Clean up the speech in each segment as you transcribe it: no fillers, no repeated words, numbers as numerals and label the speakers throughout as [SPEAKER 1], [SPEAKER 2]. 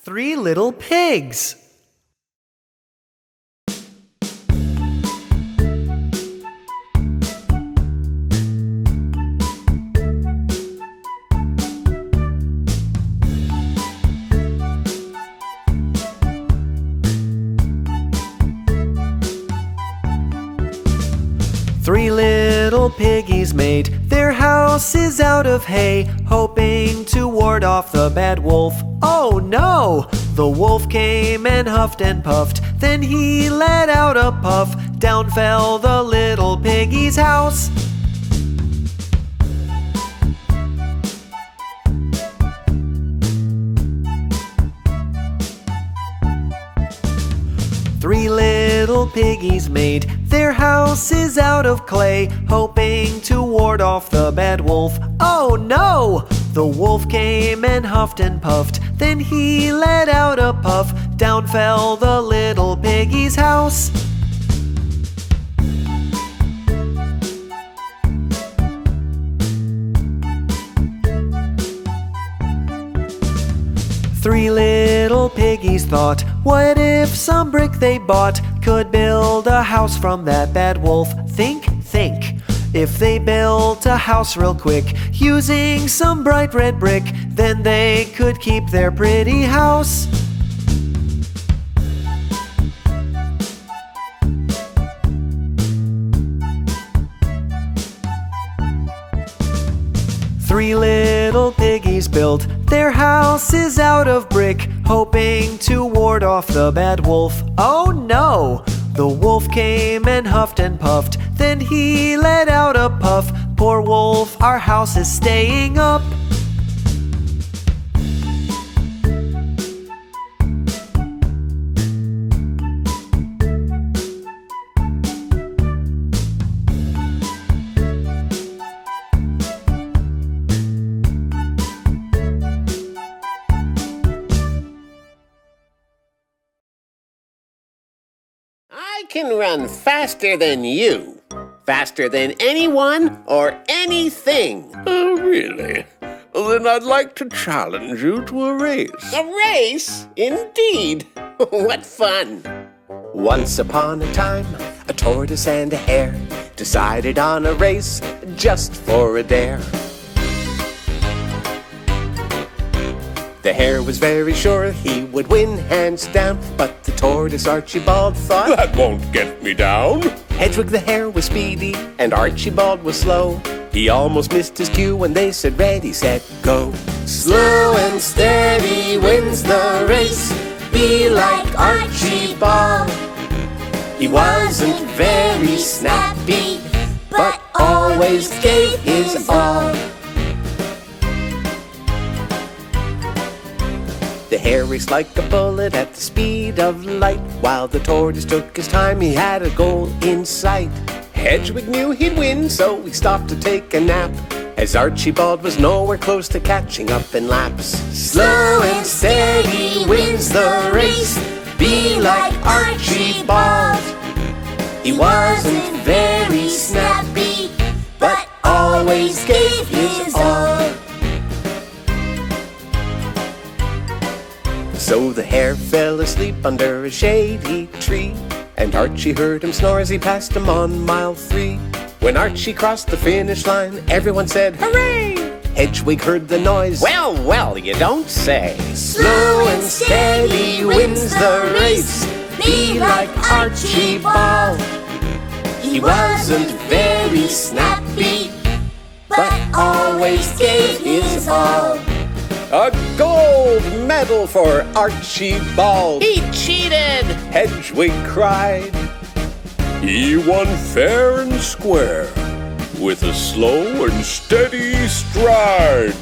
[SPEAKER 1] Three little pigs. Three little piggies made their houses out of hay, hoping to ward off the bad wolf. Oh no! The wolf came and huffed and puffed, then he let out a puff. Down fell the little piggy's house. Three little piggies made their houses out of clay, hoping to ward off the bad wolf. Oh no! The wolf came and huffed and puffed, then he let out a puff. Down fell the little piggy's house. Three little piggies thought, what if some brick they bought could build a house from that bad wolf? Think. If they built a house real quick, using some bright red brick, then they could keep their pretty house. Three little piggies built their houses out of brick, hoping to ward off the bad wolf. Oh no! The wolf came and huffed and puffed, then he let out a puff. Poor wolf, our house is staying up.
[SPEAKER 2] I can run faster than you. Faster than anyone or anything.
[SPEAKER 3] Oh, really? Then I'd like to challenge you to a race.
[SPEAKER 2] A race? Indeed. What fun. Once upon a time, a tortoise and a hare decided on a race just for a dare. The hare was very sure he would win hands down, but the tortoise Archibald thought,
[SPEAKER 3] That won't get me down.
[SPEAKER 2] Hedwig the hare was speedy and Archibald was slow. He almost missed his cue when they said ready, set, go. Slow and steady wins the race. Be like Archibald. He wasn't very snappy, but always gave his all. The hare raced like a bullet at the speed of light. While the tortoise took his time, he had a goal in sight. Hedwig knew he'd win, so he stopped to take a nap, as Archibald was nowhere close to catching up in laps. Slow and steady wins the race. Be like Archibald. He wasn't very snappy, but always gave his all. So the hare fell asleep under a shady tree, and Archie heard him snore as he passed him on mile 3. When Archie crossed the finish line, everyone said, hooray! Hedwig heard the noise. Well, you don't say. Slow and steady wins the race. Be like Archibald. He wasn't very snappy, but always gave his all.
[SPEAKER 3] A gold medal for Archibald.
[SPEAKER 2] He cheated!
[SPEAKER 3] Hedwig cried. He won fair and square, with a slow and steady stride.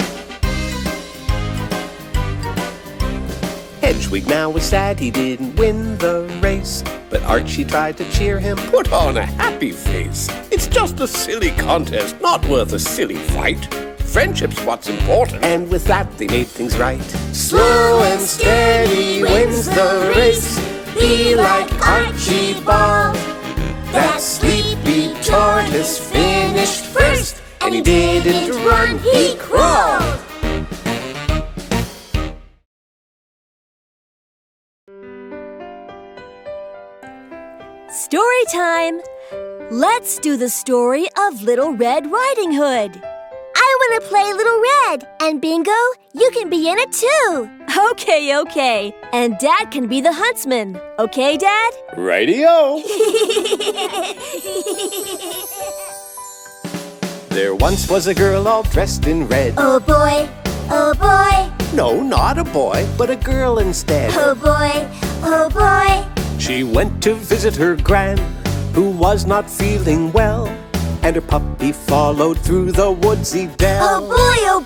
[SPEAKER 2] Hedwig now was sad he didn't win the race, but Archie tried to cheer him.
[SPEAKER 3] Put on a happy face. It's just a silly contest, not worth a silly fight. Friendship's what's important.
[SPEAKER 2] And with that they made things right. Slow and steady wins the race. Be like Archibald. That sleepy tortoise finished first, and he didn't run, he crawled.
[SPEAKER 4] Story time! Let's do the story of Little Red Riding Hood.
[SPEAKER 5] I want to play Little Red. And Bingo, you can be in it too.
[SPEAKER 4] Okay. And Dad can be the huntsman. Okay, Dad?
[SPEAKER 2] Righty-o. There once was a girl all dressed in red.
[SPEAKER 5] Oh boy, oh boy.
[SPEAKER 2] No, not a boy, but a girl instead.
[SPEAKER 5] Oh boy, oh boy.
[SPEAKER 2] She went to visit her gran, who was not feeling well, and her puppy followed through the woodsy dell.
[SPEAKER 5] Oh boy, oh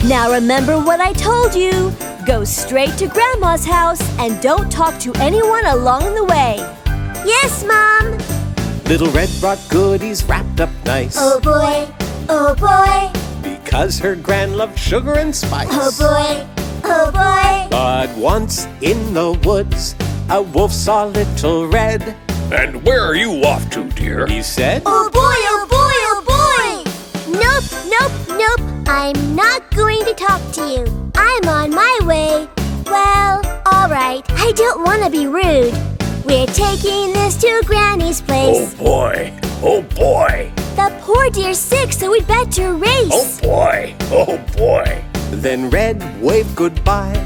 [SPEAKER 5] boy.
[SPEAKER 4] Now remember what I told you. Go straight to Grandma's house and don't talk to anyone along the way.
[SPEAKER 5] Yes, Mom.
[SPEAKER 2] Little Red brought goodies wrapped up nice.
[SPEAKER 5] Oh boy, oh boy.
[SPEAKER 2] Because her gran loved sugar and spice.
[SPEAKER 5] Oh boy, oh boy.
[SPEAKER 2] But once in the woods, a wolf saw Little Red.
[SPEAKER 3] And where are you off to, dear?
[SPEAKER 2] He said,
[SPEAKER 5] Oh boy, oh boy, oh boy. Nope. I'm not going to talk to you. I'm on my way. Well, all right. I don't want to be rude. We're taking this to Granny's place.
[SPEAKER 3] Oh boy.
[SPEAKER 5] The poor dear's sick, so we'd better race.
[SPEAKER 3] Oh boy.
[SPEAKER 2] Then Red waved goodbye,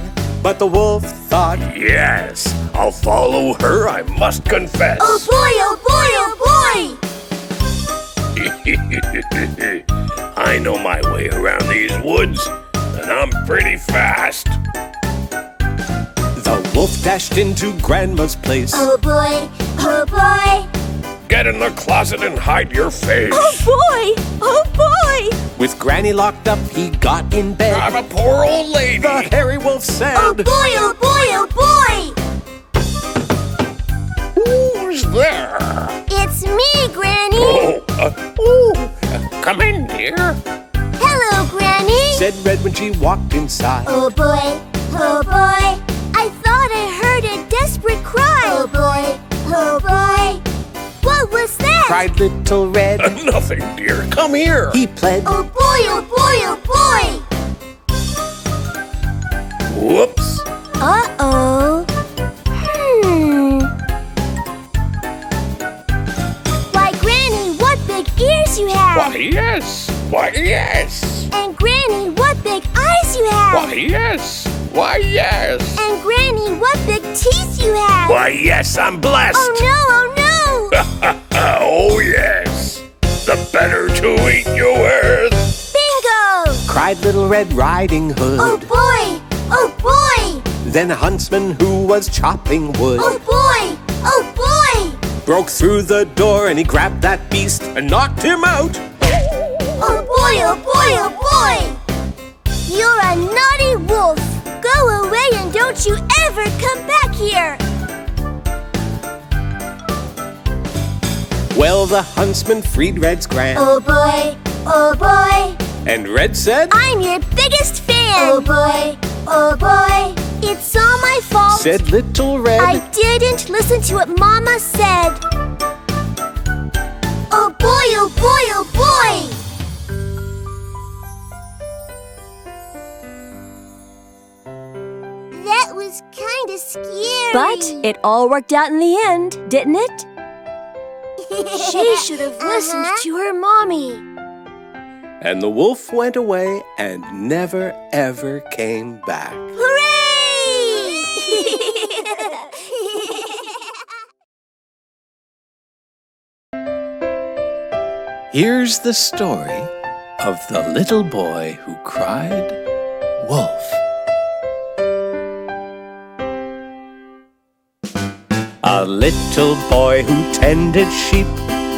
[SPEAKER 2] but the wolf thought,
[SPEAKER 3] Yes, I'll follow her, I must confess.
[SPEAKER 5] Oh boy, oh boy, oh boy.
[SPEAKER 3] I know my way around these woods, and I'm pretty fast.
[SPEAKER 2] The wolf dashed into Grandma's place.
[SPEAKER 5] Oh boy, oh boy.
[SPEAKER 3] Get in the closet and hide your face.
[SPEAKER 4] Oh boy!
[SPEAKER 2] With Granny locked up, he got in bed.
[SPEAKER 3] I'm a poor old lady.
[SPEAKER 2] The hairy wolf said,
[SPEAKER 5] Oh boy, oh boy, oh boy.
[SPEAKER 3] Who's there?
[SPEAKER 5] It's me, Granny.
[SPEAKER 3] Come in, dear.
[SPEAKER 5] Hello, Granny.
[SPEAKER 2] said Red when she walked inside.
[SPEAKER 5] Oh boy, oh boy. I thought I heard a desperate cry. Oh boy, oh boy. What was that?
[SPEAKER 2] Cried Little Red.
[SPEAKER 3] Nothing, dear. Come here.
[SPEAKER 2] He pled.
[SPEAKER 5] Oh boy, oh boy, oh boy.
[SPEAKER 3] Whoops.
[SPEAKER 5] Uh-oh. Why, Granny, what big ears you have.
[SPEAKER 3] Why, yes. Why, yes.
[SPEAKER 5] And Granny, what big eyes you have.
[SPEAKER 3] Why, yes. Why, yes.
[SPEAKER 5] And Granny, what big teeth you have.
[SPEAKER 3] Why, yes, I'm blessed.
[SPEAKER 5] Oh no, oh no.
[SPEAKER 3] Oh, yes. The better to eat you with.
[SPEAKER 5] Bingo.
[SPEAKER 2] Cried Little Red Riding Hood.
[SPEAKER 5] Oh boy, oh boy.
[SPEAKER 2] Then a huntsman who was chopping wood
[SPEAKER 5] Oh boy, oh boy.
[SPEAKER 2] broke through the door and he grabbed that beast and knocked him out.
[SPEAKER 5] Oh boy, oh boy, oh boy. You're a naughty wolf. Go away and don't you ever come back here.
[SPEAKER 2] Well, the huntsman freed Red's gran.
[SPEAKER 5] Oh boy, oh boy.
[SPEAKER 2] And Red said,
[SPEAKER 5] I'm your biggest fan. Oh boy, oh boy. It's all my fault.
[SPEAKER 2] said Little Red.
[SPEAKER 5] I didn't listen to what Mama said. Oh boy, oh boy, oh boy. That was kind of scary.
[SPEAKER 4] But it all worked out in the end, didn't it?
[SPEAKER 5] She should have listened to her mommy.
[SPEAKER 2] And the wolf went away and never ever came back.
[SPEAKER 5] Hooray!
[SPEAKER 2] Here's the story of the little boy who cried wolf. A little boy who tended sheep,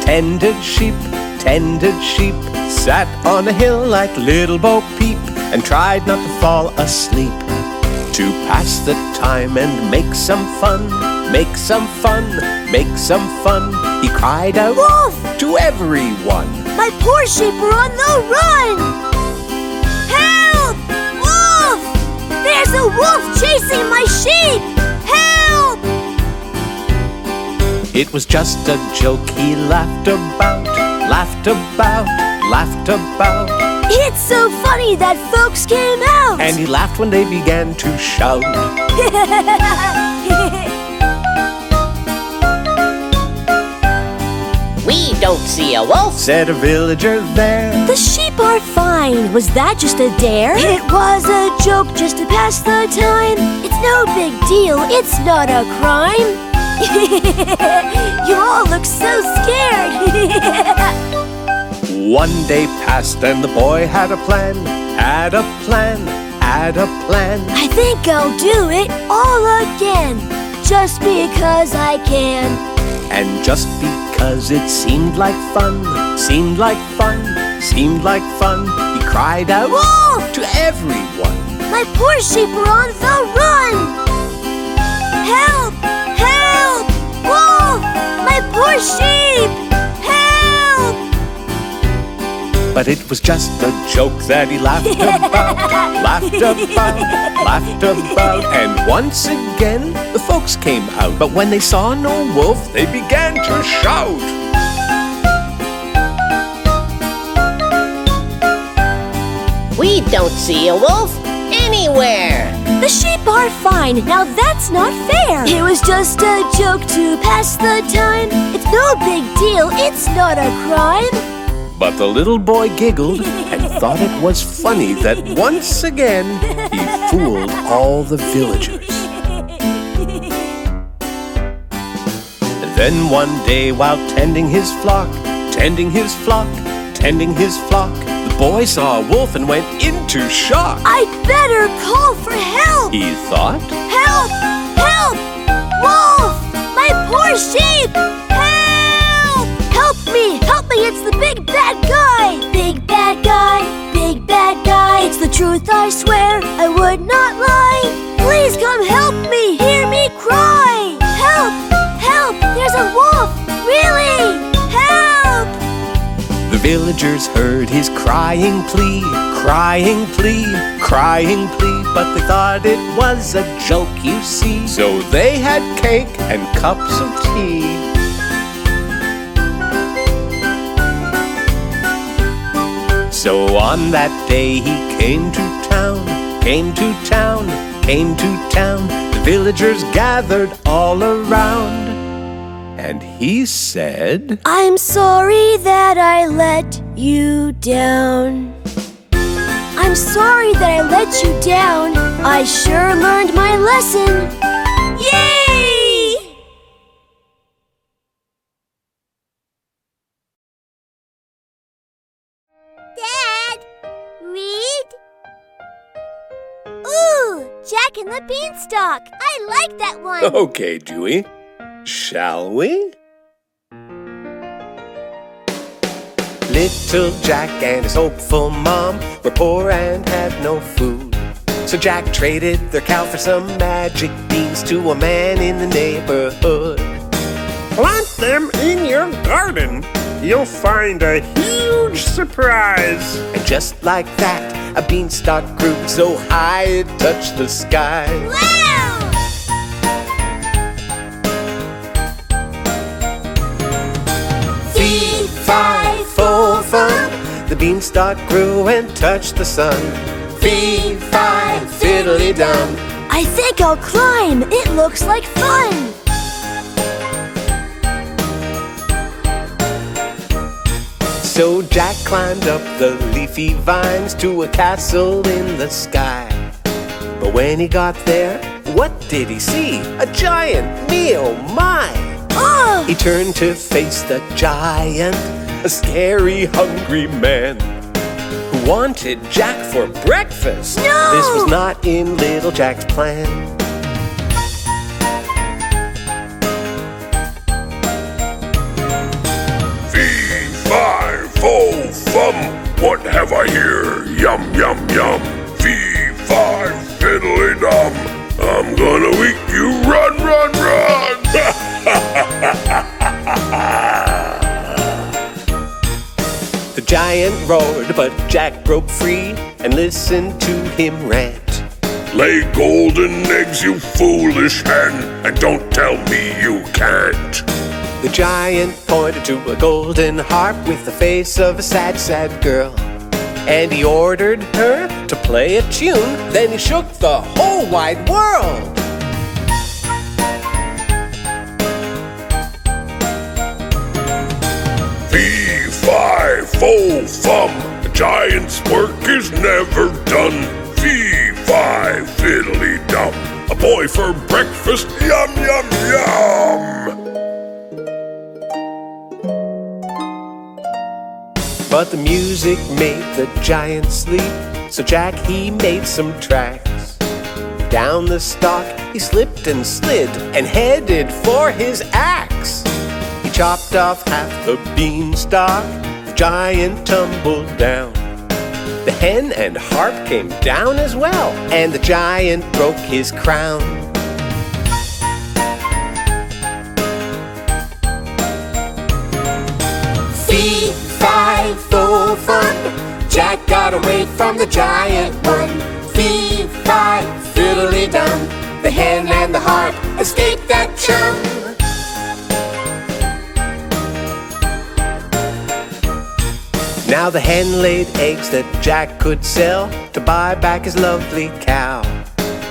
[SPEAKER 2] tended sheep, tended sheep, sat on a hill like Little Bo Peep and tried not to fall asleep. To pass the time and make some fun, make some fun, make some fun, he cried out
[SPEAKER 5] Wolf!
[SPEAKER 2] to everyone.
[SPEAKER 5] My poor sheep are on the run! Help! Wolf! There's a wolf chasing my sheep! Help!
[SPEAKER 2] It was just a joke he laughed about, laughed about, laughed about.
[SPEAKER 5] It's so funny that folks came out!
[SPEAKER 2] And he laughed when they began to shout.
[SPEAKER 6] don't see a wolf,
[SPEAKER 2] said a villager there.
[SPEAKER 4] The sheep are fine. Was that just a dare? It was a joke just to pass the time. It's no big deal. It's not a crime. You all look so scared.
[SPEAKER 2] One day passed and the boy had a plan, had a plan, had a plan.
[SPEAKER 4] I think I'll do it all again, just because I can.
[SPEAKER 2] And just because it seemed like fun, seemed like fun, seemed like fun, he cried out,
[SPEAKER 4] Wolf!
[SPEAKER 2] to everyone.
[SPEAKER 4] My poor sheep are on the run! Help! Help! Wolf! My poor sheep! Help!
[SPEAKER 2] But it was just a joke that he laughed about, laughed about, laughed about. And once again, the folks came out. But when they saw no wolf, they began to shout.
[SPEAKER 6] we don't see a wolf anywhere.
[SPEAKER 4] The sheep are fine. Now that's not fair. It was just a joke to pass the time. It's no big deal. It's not a crime.
[SPEAKER 2] But the little boy giggled and thought it was funny that once again he fooled all the villagers. Then one day while tending his flock, tending his flock, tending his flock, the boy saw a wolf and went into shock.
[SPEAKER 4] I'd better call for help.
[SPEAKER 2] He thought,
[SPEAKER 4] Help! Help! Wolf! My poor sheep! Help! Help me! Help me! It's the big bad guy! Big bad guy! Big bad guy! It's the truth, I swear! I would not lie! Please come help me! Hear me cry! Help! Help! There's a wolf! Really? Help!
[SPEAKER 2] the villagers heard his crying plea, crying plea, crying plea. But they thought it was a joke, you see. So they had cake and cups of tea. So on that day he came to town, came to town, came to town. The villagers gathered all around. And he said,
[SPEAKER 4] I'm sorry that I let you down. I'm sorry that I let you down. I sure learned my lesson. Yay!
[SPEAKER 5] Dad, read. Ooh, Jack and the Beanstalk. I like that one.
[SPEAKER 2] Okay, Dewey, shall we? Little Jack and his hopeful mom were poor and had no food. So Jack traded their cow for some magic beans to a man in the neighborhood.
[SPEAKER 3] Plant them in your garden. You'll find a huge surprise.
[SPEAKER 2] And just like that, a beanstalk grew so high it touched the sky.
[SPEAKER 5] Wow!
[SPEAKER 2] Fee, fi, fo, fum. The beanstalk grew and touched the sun. Fee, fi, fiddly dum.
[SPEAKER 4] I think I'll climb. It looks like fun.
[SPEAKER 2] So Jack climbed up the leafy vines to a castle in the sky. But when he got there, what did he see? A giant, me oh my!
[SPEAKER 4] Oh!
[SPEAKER 2] He turned to face the giant, a scary, hungry man who wanted Jack for breakfast.
[SPEAKER 4] No!
[SPEAKER 2] This was not in little Jack's plan.
[SPEAKER 3] Fee, fi, fo, fum. What have I here? Yum, yum, yum. Fee, fi, fiddly dum. I'm gonna eat you. Run, run, run.
[SPEAKER 2] The giant roared, but Jack broke free and listened to him rant.
[SPEAKER 3] Lay golden eggs, you foolish hen, and don't tell me you can't.
[SPEAKER 2] The giant pointed to a golden harp with the face of a sad, sad girl. And he ordered her to play a tune, then he shook the whole wide world.
[SPEAKER 3] Fee, fo fum. The giant's work is never done. Fee, fi, fiddly dum. A boy for breakfast, yum, yum, yum.
[SPEAKER 2] But the music made the giant sleep, so Jack he made some tracks. Down the stalk he slipped and slid and headed for his axe. He chopped off half the beanstalk, the giant tumbled down. The hen and harp came down as well, and the giant broke his crown. Fee, fi, fo, fum, Jack got away from the giant one. Fee, fi, fiddly-dum, the hen and the harp escaped that chum. Now the hen laid eggs that Jack could sell to buy back his lovely cow.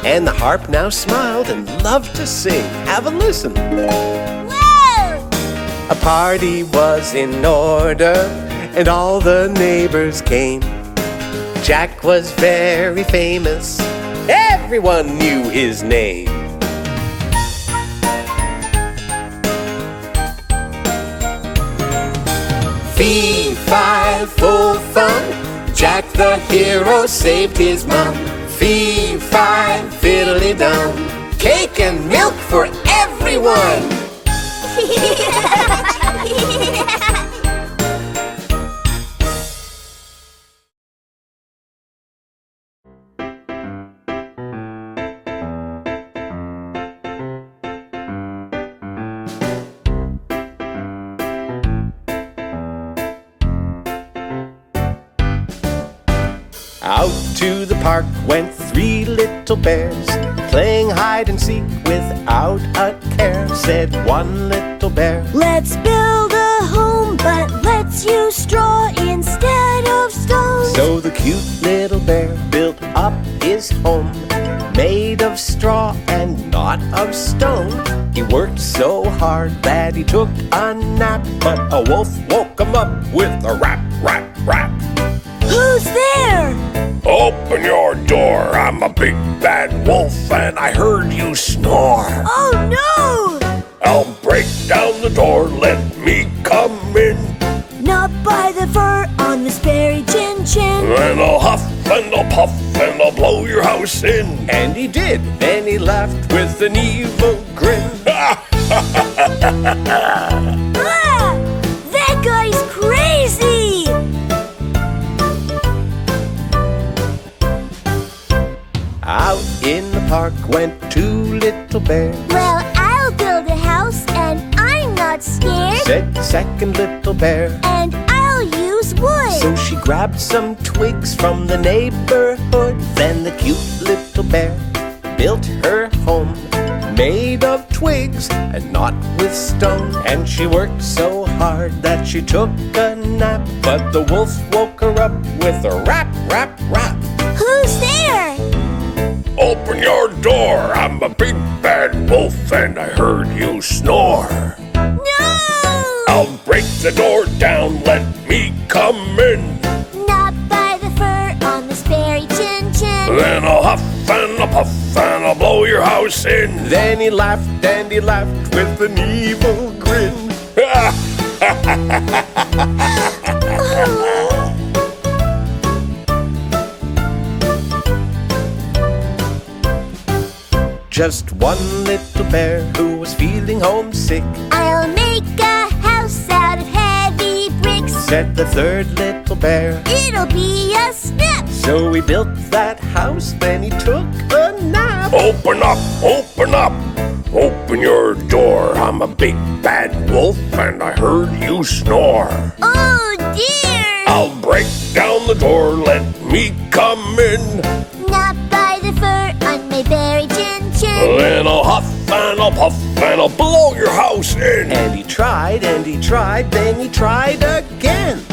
[SPEAKER 2] And the harp now smiled and loved to sing. Have a listen.
[SPEAKER 5] Whoa!
[SPEAKER 2] A party was in order, and all the neighbors came. Jack was very famous. Everyone knew his name. Fee, fi, fo, fum, Jack the hero saved his mum. Fee, fi, fiddly-dum, cake and milk for everyone. Out to the park went three little bears, playing hide and seek without a care. Said one little bear,
[SPEAKER 4] Let's build a home, but let's use straw instead of stone.
[SPEAKER 2] so the cute little bear built up his home, made of straw and not of stone. He worked so hard that he took a nap, but a wolf woke him up with a rap, rap, rap.
[SPEAKER 4] Who's there?
[SPEAKER 3] Open your door, I'm a big bad wolf and I heard you snore.
[SPEAKER 4] Oh no!
[SPEAKER 3] I'll break down the door, let me come in.
[SPEAKER 4] Not by the fur on this berry chin chin.
[SPEAKER 3] And I'll huff and I'll puff and I'll blow your house in.
[SPEAKER 2] And he did. Then he laughed with an evil grin.
[SPEAKER 4] Ah! That guy's crazy!
[SPEAKER 2] Out in the park went two little bears.
[SPEAKER 5] Well, I'll build a house and I'm not scared.
[SPEAKER 2] Said the second little bear.
[SPEAKER 5] And I'll use wood.
[SPEAKER 2] So she grabbed some twigs from the neighborhood. Then the cute little bear built her home, made of twigs and not with stone. And she worked so hard that she took a nap, but the wolf woke her up with a rap, rap, rap.
[SPEAKER 5] Who's there?
[SPEAKER 3] Open your door, I'm a big bad wolf and I heard you snore.
[SPEAKER 5] No!
[SPEAKER 3] I'll break the door down, let me come in.
[SPEAKER 5] Not by the fur on this berry chin chin.
[SPEAKER 3] Then I'll huff and I'll puff and I'll blow your house in.
[SPEAKER 2] Then he laughed and he laughed with an evil grin. Just one little bear who was feeling homesick.
[SPEAKER 5] I'll make a house out of heavy bricks.
[SPEAKER 2] Said the third little bear.
[SPEAKER 5] It'll be a snap.
[SPEAKER 2] So he built that house, then he took a nap.
[SPEAKER 3] Open up, open up, open your door. I'm a big bad wolf and I heard you snore.
[SPEAKER 5] Oh dear!
[SPEAKER 3] I'll break down the door, let me come in.
[SPEAKER 5] Not by the fur on my berry chin chin.
[SPEAKER 3] Then I'll huff and I'll puff and I'll blow your house in.
[SPEAKER 2] And he tried, then he tried again.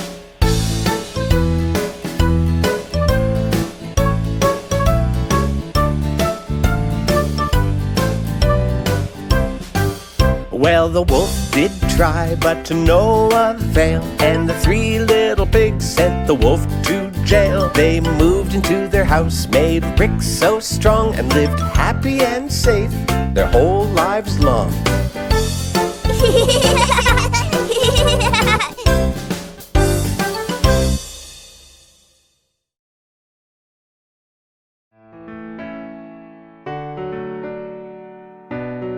[SPEAKER 2] Well, the wolf did try, but to no avail, and the three little pigs sent the wolf to jail. They moved into their house made of bricks so strong, and lived happy and safe their whole lives long.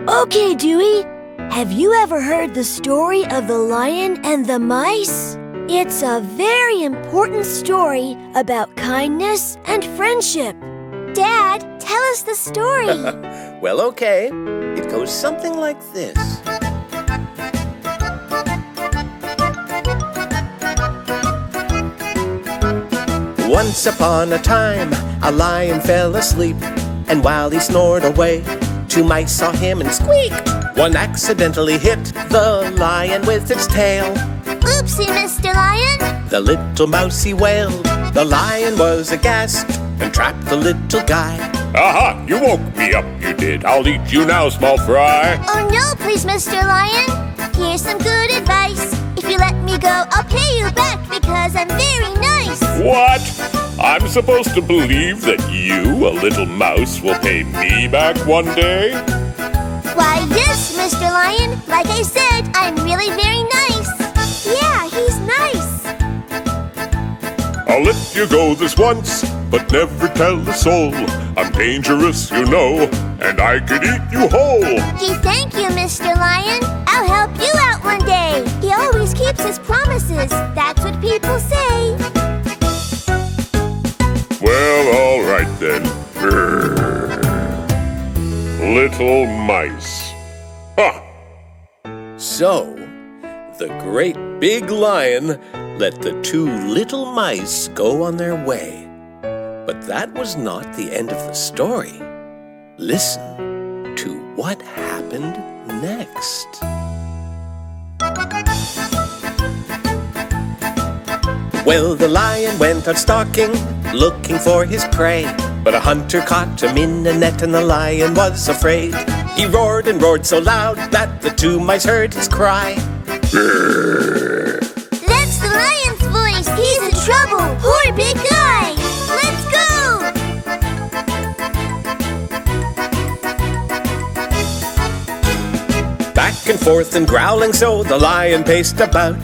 [SPEAKER 4] Okay, Dewey. Have you ever heard the story of the lion and the mice? It's a very important story about kindness and friendship.
[SPEAKER 5] Dad, tell us the story.
[SPEAKER 2] Well, okay. It goes something like this. Once upon a time, a lion fell asleep, and while he snored away, two mice saw him and squeaked. One accidentally hit the lion with its tail.
[SPEAKER 5] Oopsie, Mr. Lion.
[SPEAKER 2] The little mousey wailed. The lion was aghast and trapped the little guy.
[SPEAKER 3] Aha! You woke me up, you did. I'll eat you now, small fry.
[SPEAKER 5] Oh no, please, Mr. Lion. Here's some good advice. If you let me go, I'll pay you back because I'm very nice.
[SPEAKER 3] What? I'm supposed to believe that you, a little mouse, will pay me back one day?
[SPEAKER 5] Why, yes, Mr. Lion. Like I said, I'm really very nice. Yeah, he's nice.
[SPEAKER 3] I'll let you go this once, but never tell a soul. I'm dangerous, you know, and I could eat you whole.
[SPEAKER 5] Gee, thank you, Mr. Lion. I'll help you out one day. He always keeps his promises. That's what people say.
[SPEAKER 3] Well, all right then. Grrr. Little mice. Ha!
[SPEAKER 2] So, the great big lion let the two little mice go on their way. But that was not the end of the story. Listen to what happened next. Well, the lion went out stalking, looking for his prey. But a hunter caught him in a net, and the lion was afraid. He roared and roared so loud that the two mice heard his cry.
[SPEAKER 3] Grrr.
[SPEAKER 5] That's the lion's voice. He's in trouble. Poor big guy. Let's go.
[SPEAKER 2] Back and forth and growling so, the lion paced about.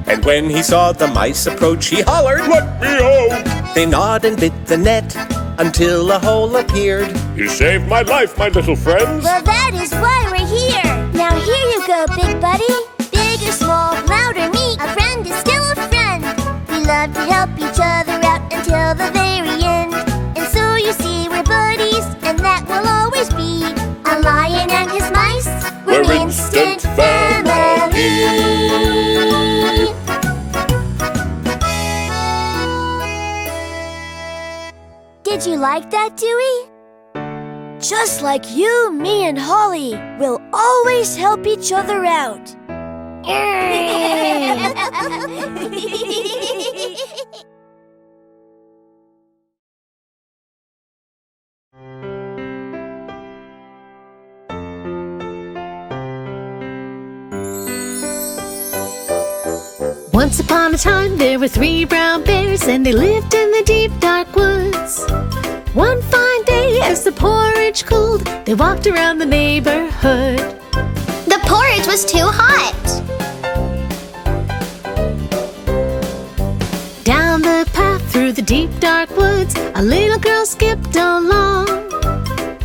[SPEAKER 2] And when he saw the mice approach, he hollered,
[SPEAKER 3] Let me out!
[SPEAKER 2] They gnawed and bit the net until a hole appeared.
[SPEAKER 3] You saved my life, my little friends.
[SPEAKER 5] Well, that is why we're here. Now here you go, big buddy. Big or small, loud or meek, a friend is still a friend. We love to help each other out until the very end. And so you see, we're buddies, and that will always be. A lion and his mice, we're instant family. Did you like that, Dewey?
[SPEAKER 4] Just like you, me, and Holly, we'll always help each other out.
[SPEAKER 7] Once upon a time, there were 3 brown bears, and they lived in the deep, dark woods. One fine day, as the porridge cooled, they walked around the neighborhood.
[SPEAKER 5] The porridge was too hot.
[SPEAKER 7] Down the path through the deep, dark woods, a little girl skipped along.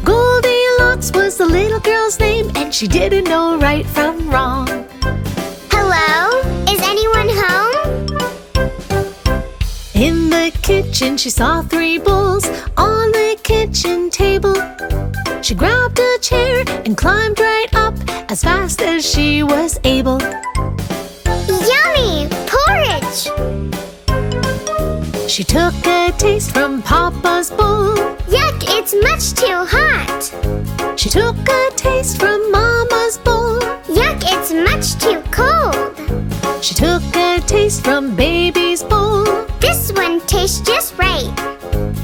[SPEAKER 7] Goldilocks was the little girl's name, and she didn't know right from wrong.
[SPEAKER 5] Hello? Is anyone home?
[SPEAKER 7] In the kitchen, she saw 3 bowls on the kitchen table. She grabbed a chair and climbed right up as fast as she was able.
[SPEAKER 5] Yummy! Porridge!
[SPEAKER 7] She took a taste from Papa's bowl.
[SPEAKER 5] Yuck, it's much too hot.
[SPEAKER 7] She took a taste from Mama's bowl.
[SPEAKER 5] Yuck, it's much too cold.
[SPEAKER 7] She took a taste from Baby's bowl.
[SPEAKER 5] This one tastes just right.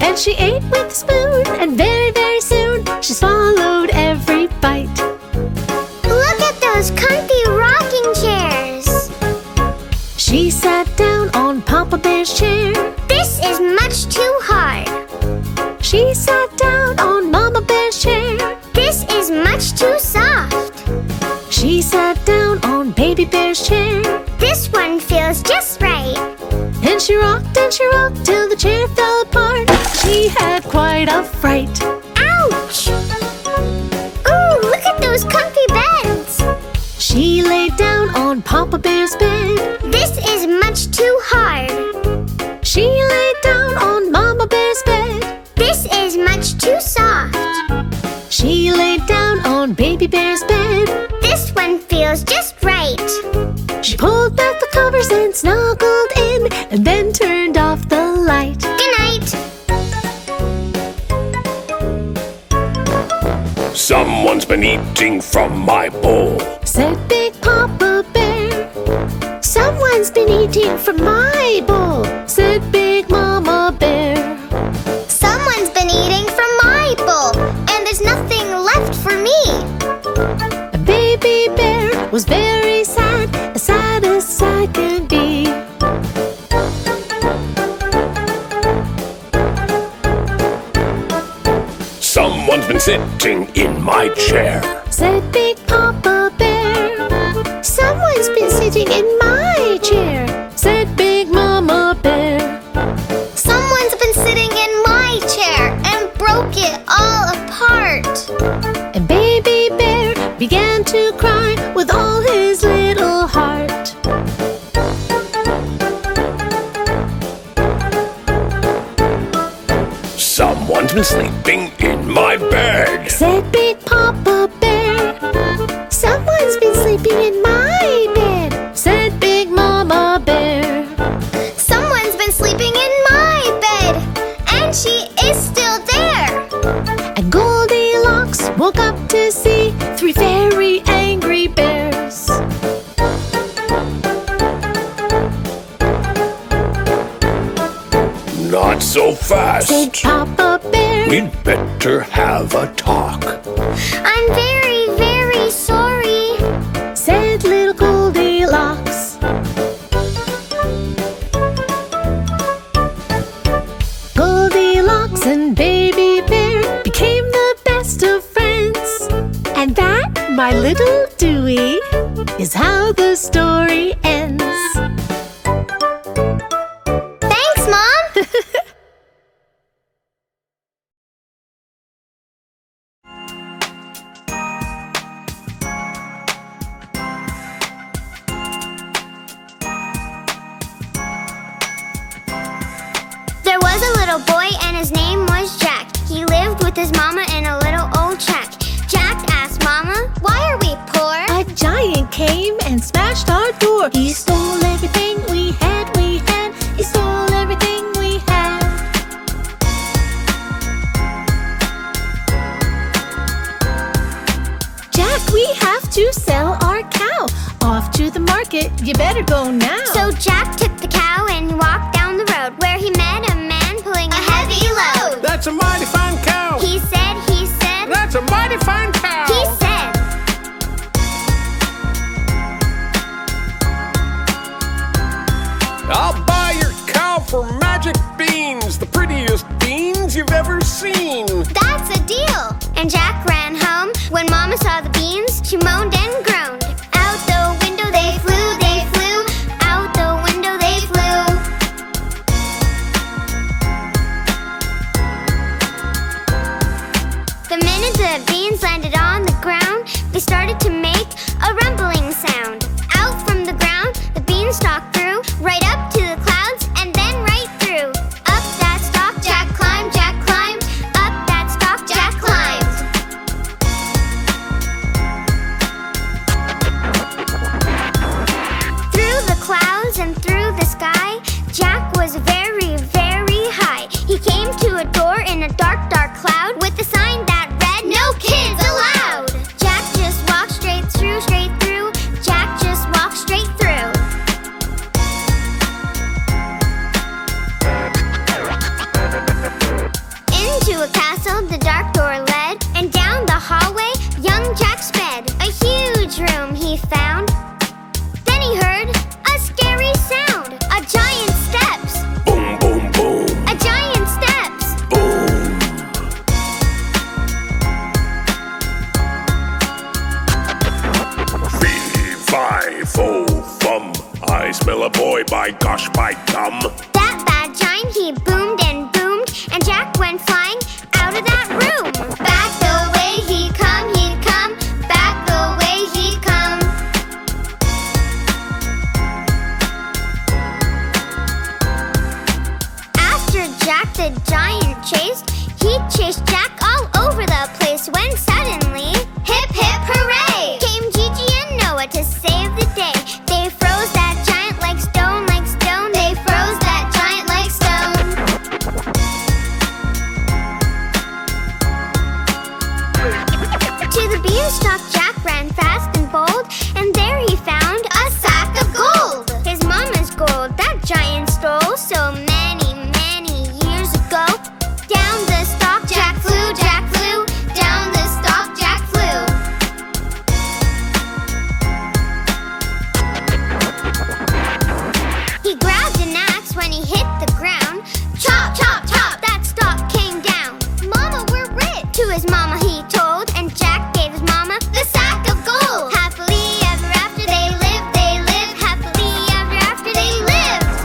[SPEAKER 7] And she ate with a spoon, and very, very soon she swallowed every bite.
[SPEAKER 5] Look at those countries. much too soft.
[SPEAKER 7] She sat down on Baby Bear's chair.
[SPEAKER 5] This one feels just right.
[SPEAKER 7] And she rocked till the chair fell apart. She had quite a fright.
[SPEAKER 5] Ouch! Ooh, look at those comfy beds.
[SPEAKER 7] She laid down on Papa Bear's bed.
[SPEAKER 5] This is much too hard.
[SPEAKER 7] She laid down on Mama Bear's bed.
[SPEAKER 5] This is much too soft.
[SPEAKER 7] She laid down on Baby Bear's bed.
[SPEAKER 5] This one feels just right.
[SPEAKER 7] She pulled back the covers and snuggled in, and then turned off the light.
[SPEAKER 5] Good night.
[SPEAKER 3] Someone's been eating from my bowl,
[SPEAKER 7] said Big Papa Bear. Someone's been eating from my bowl, said Big Mama Bear.
[SPEAKER 5] Someone's been eating from my bowl, and there's nothing left for me.
[SPEAKER 7] Baby Bear was very sad, as sad as sad can be.
[SPEAKER 3] someone's been sitting in my chair,
[SPEAKER 7] said Big Papa Bear. Someone's been sitting in my chair, said Big Mama Bear.
[SPEAKER 5] Someone's been sitting in my chair and broke it all apart.
[SPEAKER 7] And Baby Bear began to cry with all his little heart.
[SPEAKER 3] someone's been sleeping in my bed,
[SPEAKER 7] said Big Papa Bear. Someone's been sleeping in my bed, said Big Mama Bear.
[SPEAKER 5] Someone's been sleeping in my bed, and she is still there.
[SPEAKER 7] And Goldilocks woke up to see 3 very angry bears.
[SPEAKER 3] not so fast,
[SPEAKER 7] said Papa Bear.
[SPEAKER 3] we'd better have a talk.
[SPEAKER 5] I'm very, very sorry,
[SPEAKER 7] said little Goldilocks. Goldilocks and Baby Bear became the best of friends. And that, my little Dewey, is how the story ends.
[SPEAKER 5] Thanks, Mom. There was a little boy and his name was Jack. He lived with his mama in a little old shack. Jack asked Mama, why are we poor?
[SPEAKER 7] A giant came and smashed our door. He stole everything we had, He stole everything we had. Jack, we have to sell our cow. Off to the market, you better go now.
[SPEAKER 5] So Jack took the cow and walked down the road where he met a man pulling a heavy load.
[SPEAKER 2] That's a mighty fine cow.
[SPEAKER 5] He said,
[SPEAKER 2] That's a mighty fine cow.
[SPEAKER 5] he said.
[SPEAKER 2] I'll buy your cow for magic beans, the prettiest beans you've ever seen.
[SPEAKER 5] That's a deal. And Jack ran home. When Mama saw the beans, she moaned and groaned. Out the window they flew, they flew. Out the window they flew. The minute the beans landed on the ground, they started to make a rumbling sound. Out from the ground, the beanstalk grew, right up to the clouds and then right through. Up that stalk, Jack climbed, Jack climbed. Up that stalk, Jack climbed. Through the clouds and through the sky, Jack was very, very high. He came to a door in a dark, dark cloud with a sign that read, "No kids allowed." Jack just walked straight through, straight through. Jack just walked straight through. Into a castle the dark door led, and down the hallway young Jack sped. A huge room he found. Then he heard a scary sound. A giant steps.
[SPEAKER 3] Boom, boom, boom,
[SPEAKER 5] A giant steps.
[SPEAKER 3] boom. fo, fum. I smell a boy, by gosh, by gum.
[SPEAKER 5] That bad giant, he boomed and boomed, and Jack went flying out of that room. Back the way he'd come, back the way he'd come. After Jack the giant chased, he chased Jack all over the place when suddenly, hip hip hooray! Came Gigi and Noah to save the day. They froze that giant like stone, like stone. They froze that giant like stone. To the beanstalk Jack ran fast and bold, and there he found a sack of gold. His mama's gold that giant stole so many, many years ago. Down the stalk Jack flew, down the stalk Jack flew. He grabbed an axe when he hit the ground. Chop, chop, chop, that stalk came down. Mama, we're rich, to his mama he told, and Jack gave his mama the sack of gold. Happily ever after they lived, happily ever after they lived.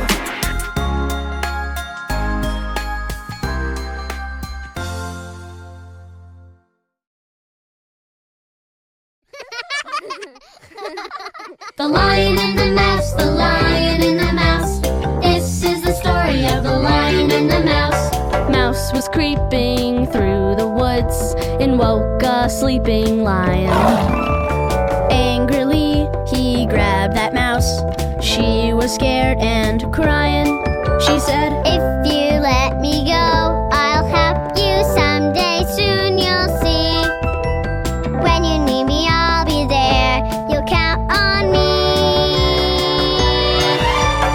[SPEAKER 7] The Lion and the Mouse, the Lion and the Mouse. This is the story of the Lion and the Mouse. Mouse was creeping through the woods and woke a sleeping lion. Angrily, he grabbed that mouse. She was scared and crying. She said,
[SPEAKER 5] If you let me go, I'll help you someday. Soon you'll see. When you need me, I'll be there. You'll count on me.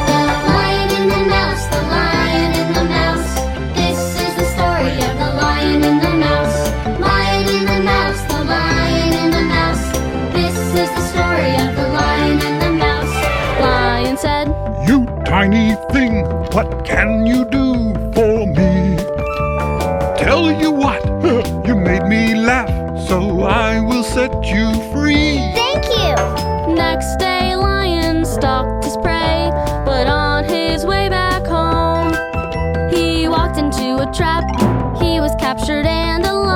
[SPEAKER 7] The Lion and the Mouse, the Lion and the Mouse. This is the story of the Lion and the Mouse. Lion and the Mouse, the Lion and the Mouse. This is the story of the Lion and the Mouse. Lion said,
[SPEAKER 3] You tiny thing, what can you do for me? Tell you what, you made me laugh, so I will set you free.
[SPEAKER 5] Thank you.
[SPEAKER 7] Next day, Lion stalked his prey, but on his way back home, he walked into a trap. He was captured and alone.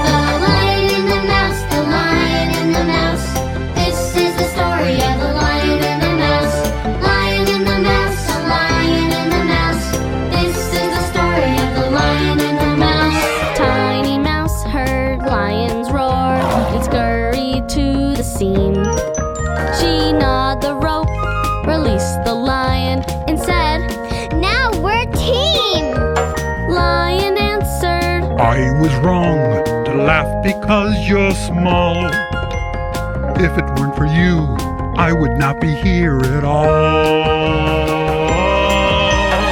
[SPEAKER 7] The Lion and the Mouse, the Lion and the Mouse. This is the story of the Lion and the Mouse. Lion and the Mouse, the Lion and the Mouse. This is the story of the Lion and the Mouse. Tiny Mouse heard lions roar and scurried to the scene. She gnawed the rope, released the lion, and said,
[SPEAKER 5] Now we're team.
[SPEAKER 7] Lion answered,
[SPEAKER 3] I was wrong to laugh because you're small. If it weren't for you, I would not be here at all.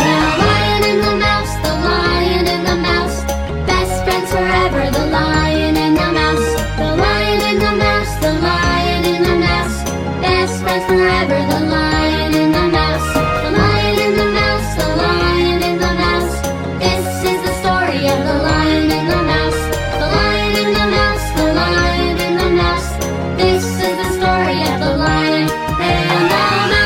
[SPEAKER 7] The Lion and the Mouse, the Lion and the Mouse. Best friends forever, the Lion and the Mouse. The Lion and the Mouse, the Lion and the Mouse. Best friends forever, the Lion and the Mouse. The Lion and the Mouse, the Lion and the Mouse. This is the story of the Lion and the Mouse. The Lion and the Mouse, the Lion and the Mouse. This is the story of the Lion and the Mouse.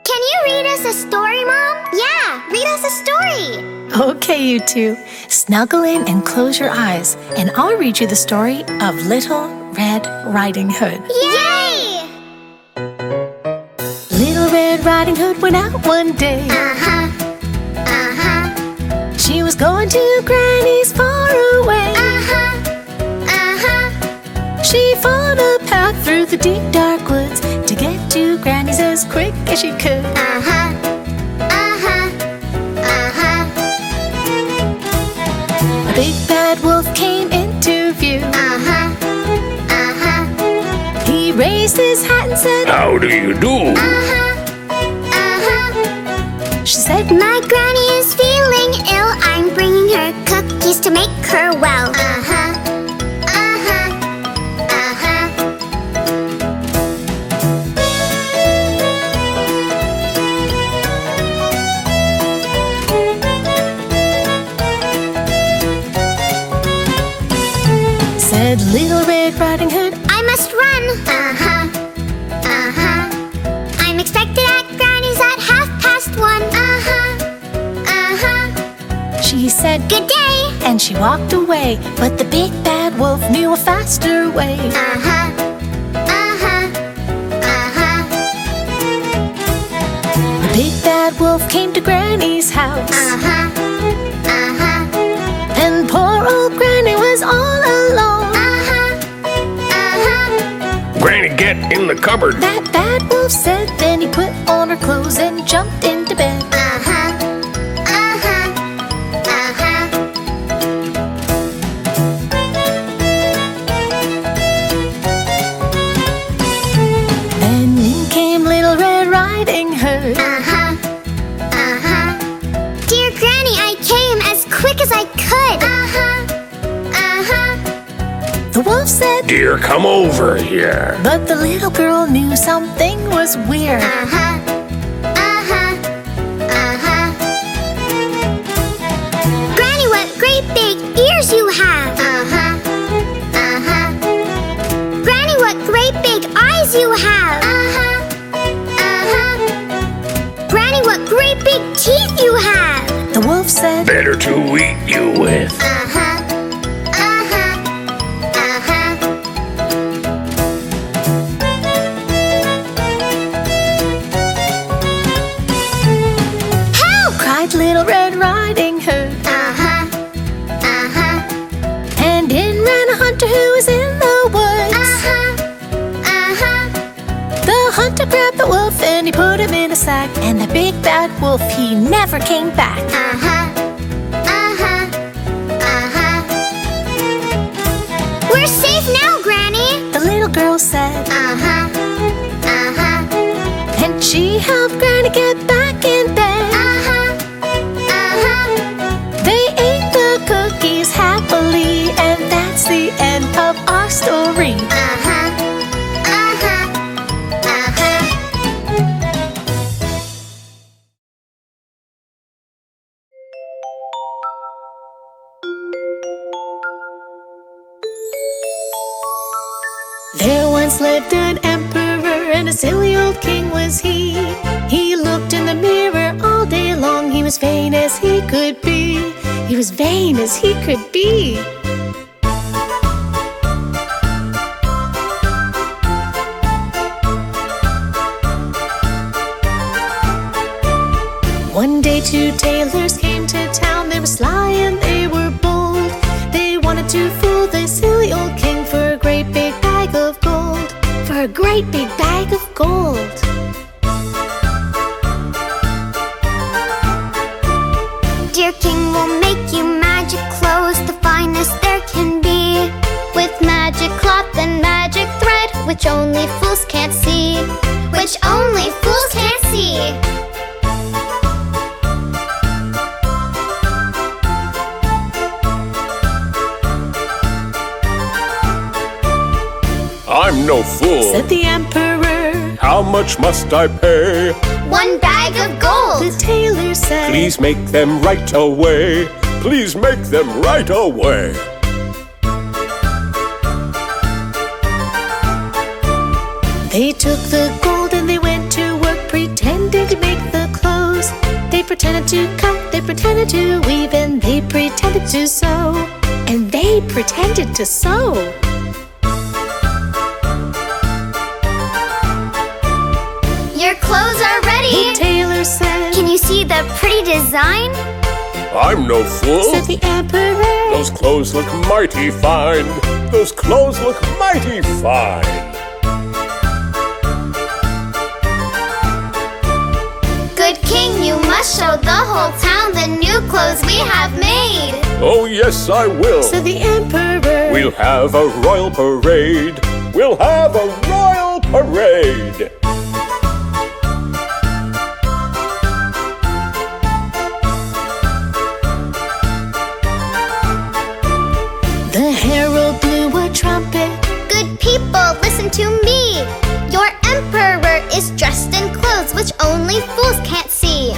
[SPEAKER 5] Can you read us a story, Mom? Yeah, read us a story.
[SPEAKER 8] Okay, you two, snuggle in and close your eyes, and I'll read you the story of Little Red Riding Hood.
[SPEAKER 5] Yay!
[SPEAKER 8] Little Red Riding Hood went out one day.
[SPEAKER 5] Uh-huh. Uh-huh.
[SPEAKER 8] She was going to Granny's far away.
[SPEAKER 5] Uh-huh. Uh-huh.
[SPEAKER 8] She followed a path through the deep dark woods to get to Granny's as quick as she could.
[SPEAKER 5] Uh-huh. Uh-huh. Uh-huh.
[SPEAKER 8] A big bad wolf came into view.
[SPEAKER 5] Uh-huh. Uh-huh.
[SPEAKER 8] He raised his hat and said,
[SPEAKER 3] How do you do?
[SPEAKER 5] Uh-huh. Uh-huh.
[SPEAKER 8] She said,
[SPEAKER 5] My granny is feeling ill. I'm bringing her cookies to make her well. Uh-huh. Uh-huh. Uh-huh.
[SPEAKER 8] Said Little Red Riding Hood,
[SPEAKER 5] I must run. I'm expected at Granny's at 1:30.
[SPEAKER 8] she said,
[SPEAKER 5] Good day.
[SPEAKER 8] and she walked away. But the big bad wolf knew a faster way. The big bad wolf came to Granny's house. And poor old Granny was all alone.
[SPEAKER 3] Granny, get in the cupboard.
[SPEAKER 8] That bad wolf said, then he put on her clothes and jumped into bed. Then in came Little Red Riding Hood.
[SPEAKER 5] Dear Granny, I came as quick as I could.
[SPEAKER 8] The wolf said,
[SPEAKER 3] Dear, come over here.
[SPEAKER 8] but the little girl knew something was weird.
[SPEAKER 5] Granny, what great big ears you have. Granny, what great big eyes you have. Granny, what great big teeth you have.
[SPEAKER 8] The wolf said,
[SPEAKER 3] Better to eat you with.
[SPEAKER 8] cried Little Red Riding Hood. And in ran a hunter who was in the woods. The hunter grabbed the wolf and he put him in a sack. And the big bad wolf, he never came back.
[SPEAKER 5] We're safe now, Granny.
[SPEAKER 8] The little girl said, and she helped Granny get back in bed. They ate the cookies happily, and that's the end of our story. There once lived an emperor, and a silly old king was he. He looked in the mirror all day long. He was vain as he could be. He was vain as he could be. One day 2 tailors came to town. They were sly and they were bold. They wanted to fool the silly old king for a great big bag of gold. For a great big bag of gold.
[SPEAKER 5] Dear king, we'll make you magic clothes, the finest there can be, with magic cloth and magic thread, which only fools can't see. Which only fools can't see.
[SPEAKER 2] I'm no fool.
[SPEAKER 8] Said the emperor.
[SPEAKER 2] How much must I pay?
[SPEAKER 5] 1 bag of gold.
[SPEAKER 8] The tailor said,
[SPEAKER 2] Please make them right away. Please make them right away.
[SPEAKER 8] They took the gold and they went to work, pretending to make the clothes. They pretended to cut, they pretended to weave, and they pretended to sew. And they pretended to sew.
[SPEAKER 5] Your clothes are ready.
[SPEAKER 8] The tailor said,
[SPEAKER 5] Can you see the pretty design?
[SPEAKER 2] I'm no fool.
[SPEAKER 8] said the emperor.
[SPEAKER 2] Those clothes look mighty fine. Those clothes look mighty fine.
[SPEAKER 5] Good king, you must show the whole town the new clothes we have made.
[SPEAKER 2] Oh, yes, I will.
[SPEAKER 8] said the emperor.
[SPEAKER 2] We'll have a royal parade. We'll have a royal parade.
[SPEAKER 8] The herald blew a trumpet.
[SPEAKER 5] Good people, listen to me. Your emperor is dressed in clothes which only fools can't see.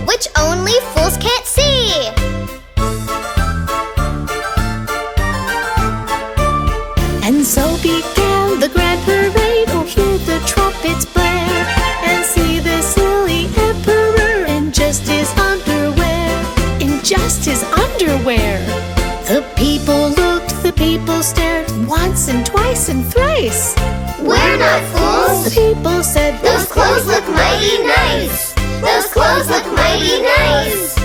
[SPEAKER 5] Which only fools can't see.
[SPEAKER 7] once and twice and thrice.
[SPEAKER 5] We're not fools.
[SPEAKER 7] The people said,
[SPEAKER 5] Those clothes look mighty nice. Those clothes look mighty nice.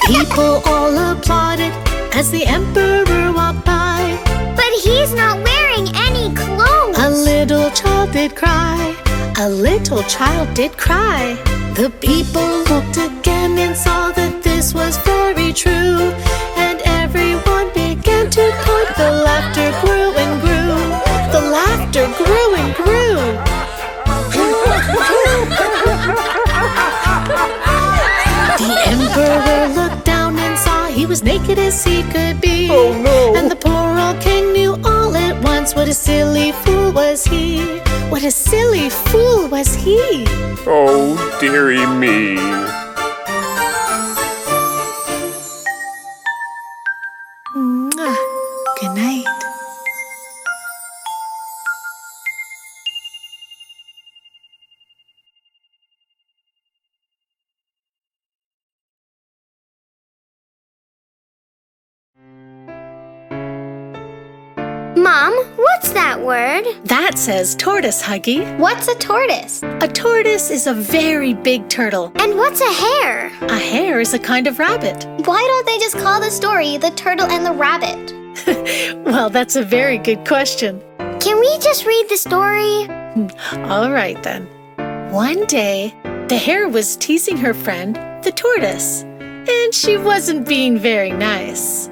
[SPEAKER 7] People all applauded as the emperor walked by.
[SPEAKER 5] But he's not wearing any clothes.
[SPEAKER 7] A little child did cry. A little child did cry. The people looked again and saw that this was very true. And everyone began to point. The laughter grew and grew. The laughter grew and grew. The emperor looked down and saw he was naked as he could be.
[SPEAKER 2] Oh no!
[SPEAKER 7] And the poor old king knew all at once what a silly fool was he. What a silly fool was he.
[SPEAKER 2] Oh, dearie me.
[SPEAKER 7] Mwah. Good night.
[SPEAKER 5] Mom, what's that word?
[SPEAKER 7] That says tortoise, Huggy.
[SPEAKER 5] What's a tortoise?
[SPEAKER 7] A tortoise is a very big turtle.
[SPEAKER 5] And what's a hare?
[SPEAKER 7] A hare is a kind of rabbit.
[SPEAKER 5] Why don't they just call the story The Turtle and the Rabbit?
[SPEAKER 7] Well, that's a very good question.
[SPEAKER 5] Can we just read the story?
[SPEAKER 7] All right, then. One day, the hare was teasing her friend, the tortoise, and she wasn't being very nice.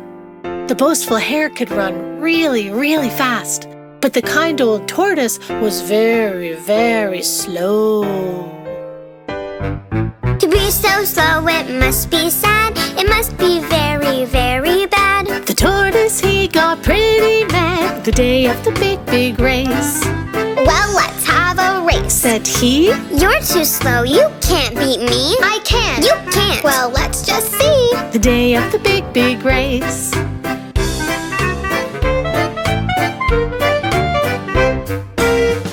[SPEAKER 7] The boastful hare could run really, really fast, but the kind old tortoise was very, very slow.
[SPEAKER 5] To be so slow, it must be sad. It must be very, very bad.
[SPEAKER 7] The tortoise, he got pretty mad the day of the big, big race.
[SPEAKER 5] Well, let's have a race,
[SPEAKER 7] Said he,
[SPEAKER 5] You're too slow, you can't beat me. I can. You can't. Well, let's just see.
[SPEAKER 7] the day of the big, big race.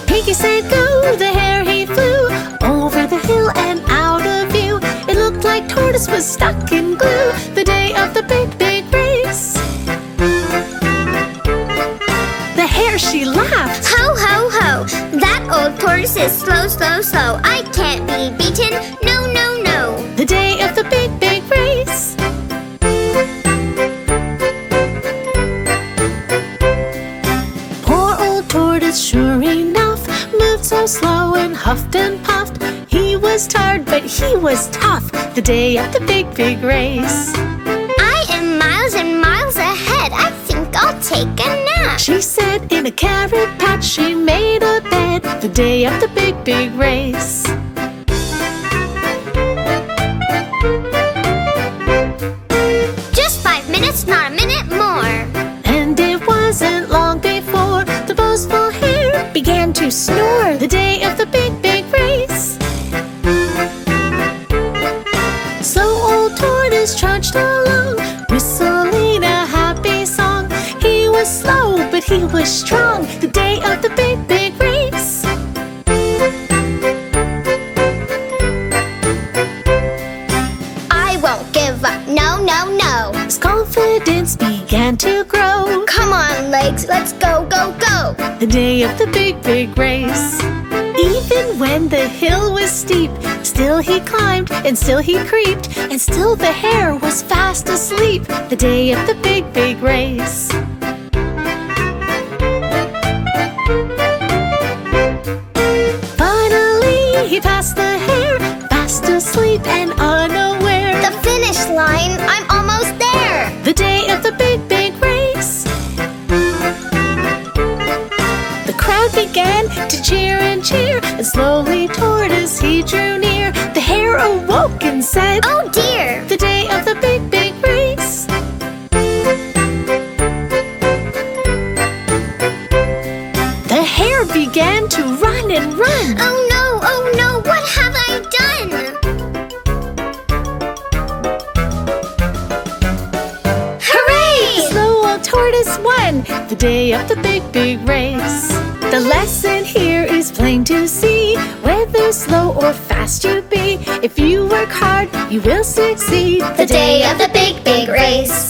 [SPEAKER 7] Piggy said go, the hare he flew over the hill and out of view. It looked like tortoise was stuck in glue the day of the big, big race. The hare, she laughed.
[SPEAKER 5] Ho, ho, ho. That old tortoise is slow, slow, slow. I can't be beaten. No, no, no.
[SPEAKER 7] The day of the big, big race. Poor old tortoise, sure enough, moved so slow and huffed and puffed. He was tired, but he was tough the day of the big, big race.
[SPEAKER 5] I am miles and miles ahead. I think I'll take a nap.
[SPEAKER 7] She said in a carrot patch she made a bed the day of the big, big race.
[SPEAKER 5] Just 5 minutes, not a minute more.
[SPEAKER 7] And it wasn't long before the boastful hare began to snore the day of the big, big race. Slow old tortoise trudged along, whistling a happy song. He was slow, but he was strong the day of the big, big race.
[SPEAKER 5] I won't give up. No, no, no.
[SPEAKER 7] His confidence began to grow
[SPEAKER 5] Come on, legs. Let's go, go, go.
[SPEAKER 7] the day of the big, big race. Even when the hill was steep, still he climbed and still he creeped, and still the hare was fast asleep the day of the big, big race. Finally, he passed the hare, fast asleep and unaware.
[SPEAKER 5] The finish line. I'm almost there.
[SPEAKER 7] The day of the big, big race. The crowd began to cheer and cheer, and slowly tortoise he drew near. The hare awoke and said,
[SPEAKER 5] Oh dear.
[SPEAKER 7] the day of the big, big race. The hare began to run and run.
[SPEAKER 5] Oh no, what have I done? Hooray!
[SPEAKER 7] The slow old tortoise won the day of the big, big race. The lesson here is plain to see. Whether slow or fast you be, if you work hard, you will succeed.
[SPEAKER 5] The day of the big, big race.